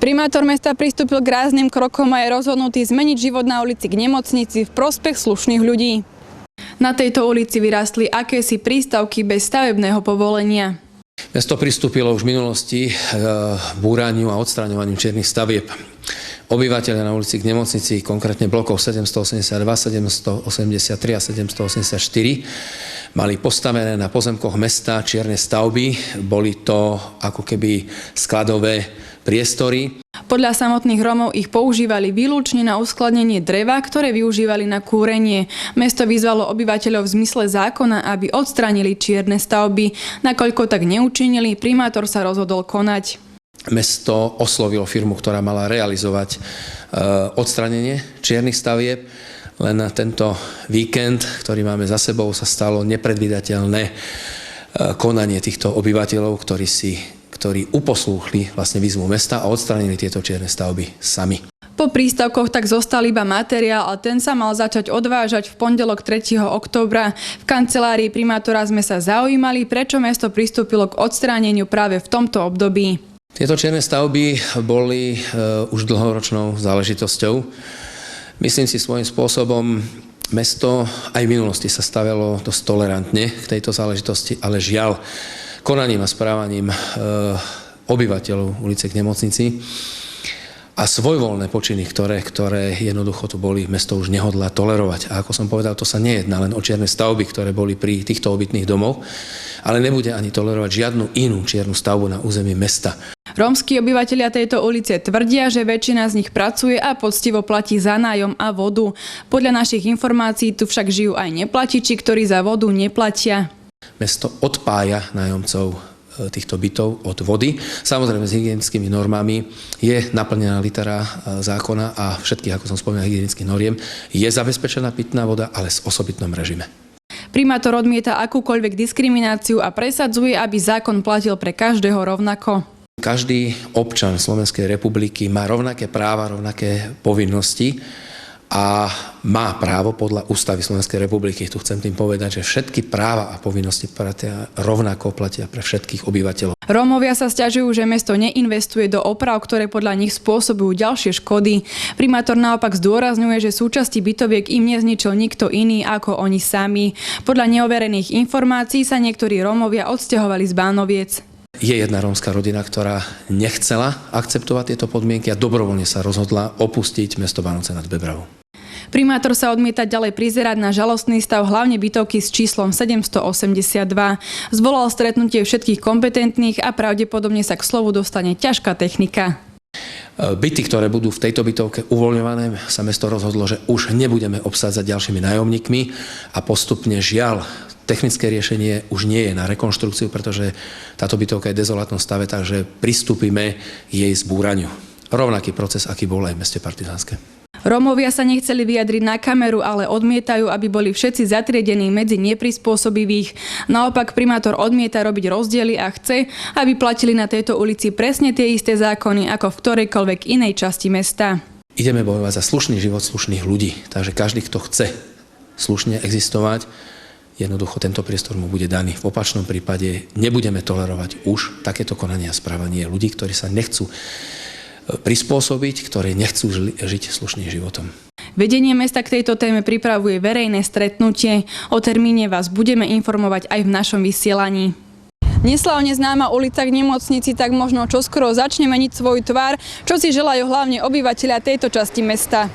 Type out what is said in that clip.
Primátor mesta pristúpil k ráznym krokom a je rozhodnutý zmeniť život na ulici k nemocnici v prospech slušných ľudí. Na tejto ulici vyrástli akési prístavky bez stavebného povolenia. Mesto pristúpilo už v minulosti k búraniu a odstraňovaniu čiernych stavieb. Obyvateľia na ulici k nemocnici, konkrétne blokov 782, 783 a 784, mali postavené na pozemkoch mesta čierne stavby. Boli to ako keby skladové priestory. Podľa samotných Rómov ich používali výlučne na uskladnenie dreva, ktoré využívali na kúrenie. Mesto vyzvalo obyvateľov v zmysle zákona, aby odstránili čierne stavby. Nakoľko tak neučinili, primátor sa rozhodol konať. Mesto oslovilo firmu, ktorá mala realizovať odstránenie čiernych stavieb. Len na tento víkend, ktorý máme za sebou, sa stalo nepredvídateľné konanie týchto obyvateľov, ktorí uposlúchli vlastne výzvu mesta a odstránili tieto čierne stavby sami. Po prístavkoch tak zostal iba materiál a ten sa mal začať odvážať v pondelok 3. októbra. V kancelárii primátora sme sa zaujímali, prečo mesto pristúpilo k odstráneniu práve v tomto období. Tieto čierne stavby boli už dlhoročnou záležitosťou. Myslím si svojím spôsobom, mesto aj v minulosti sa stavilo dosť tolerantne k tejto záležitosti, ale žiaľ, konaním a správaním obyvateľov ulice k nemocnici a svojvoľné počiny, ktoré jednoducho tu boli, mesto už nehodlá tolerovať. A ako som povedal, to sa nejedná len o čierne stavby, ktoré boli pri týchto obytných domoch, ale nebude ani tolerovať žiadnu inú čiernu stavbu na území mesta. Rómski obyvatelia tejto ulice tvrdia, že väčšina z nich pracuje a poctivo platí za nájom a vodu. Podľa našich informácií tu však žijú aj neplatiči, ktorí za vodu neplatia. Mesto odpája nájomcov týchto bytov od vody. Samozrejme s hygienickými normami je naplnená litera zákona a všetkých, ako som spomínal, hygienických noriem je zabezpečená pitná voda, ale v osobitnom režime. Primátor odmieta akúkoľvek diskrimináciu a presadzuje, aby zákon platil pre každého rovnako. Každý občan Slovenskej republiky má rovnaké práva, rovnaké povinnosti a má právo podľa Ústavy Slovenskej republiky. Tu chcem tým povedať, že všetky práva a povinnosti rovnako platia pre všetkých obyvateľov. Rómovia sa sťažujú, že mesto neinvestuje do oprav, ktoré podľa nich spôsobujú ďalšie škody. Primátor naopak zdôrazňuje, že súčasti bytoviek im nezničil nikto iný ako oni sami. Podľa neoverených informácií sa niektorí Rómovia odsťahovali z Bánoviec. Je jedna rómska rodina, ktorá nechcela akceptovať tieto podmienky a dobrovoľne sa rozhodla opustiť mesto Bánovce nad Bebravou. Primátor sa odmieta ďalej prizerať na žalostný stav hlavne bytovky s číslom 782. Zvolal stretnutie všetkých kompetentných a pravdepodobne sa k slovu dostane ťažká technika. Byty, ktoré budú v tejto bytovke uvoľňované, sa mesto rozhodlo, že už nebudeme obsádzať ďalšími nájomníkmi a postupne žiaľ, technické riešenie už nie je na rekonštrukciu, pretože táto bytovka je v dezolátnom stave, takže pristúpime jej zbúraniu. Rovnaký proces, aký bol aj v meste Partizánske. Rómovia sa nechceli vyjadriť na kameru, ale odmietajú, aby boli všetci zatriedení medzi neprispôsobivých. Naopak primátor odmieta robiť rozdiely a chce, aby platili na tejto ulici presne tie isté zákony ako v ktorejkoľvek inej časti mesta. Ideme bojovať za slušný život slušných ľudí, takže každý, kto chce slušne existovať, jednoducho tento priestor mu bude daný. V opačnom prípade nebudeme tolerovať už takéto konanie a správanie ľudí, ktorí sa nechcú prispôsobiť, ktorí nechcú žiť slušným životom. Vedenie mesta k tejto téme pripravuje verejné stretnutie. O termíne vás budeme informovať aj v našom vysielaní. Neslávne známa ulica k nemocnici tak možno čoskoro začne meniť svoj tvar, čo si želajú hlavne obyvatelia tejto časti mesta.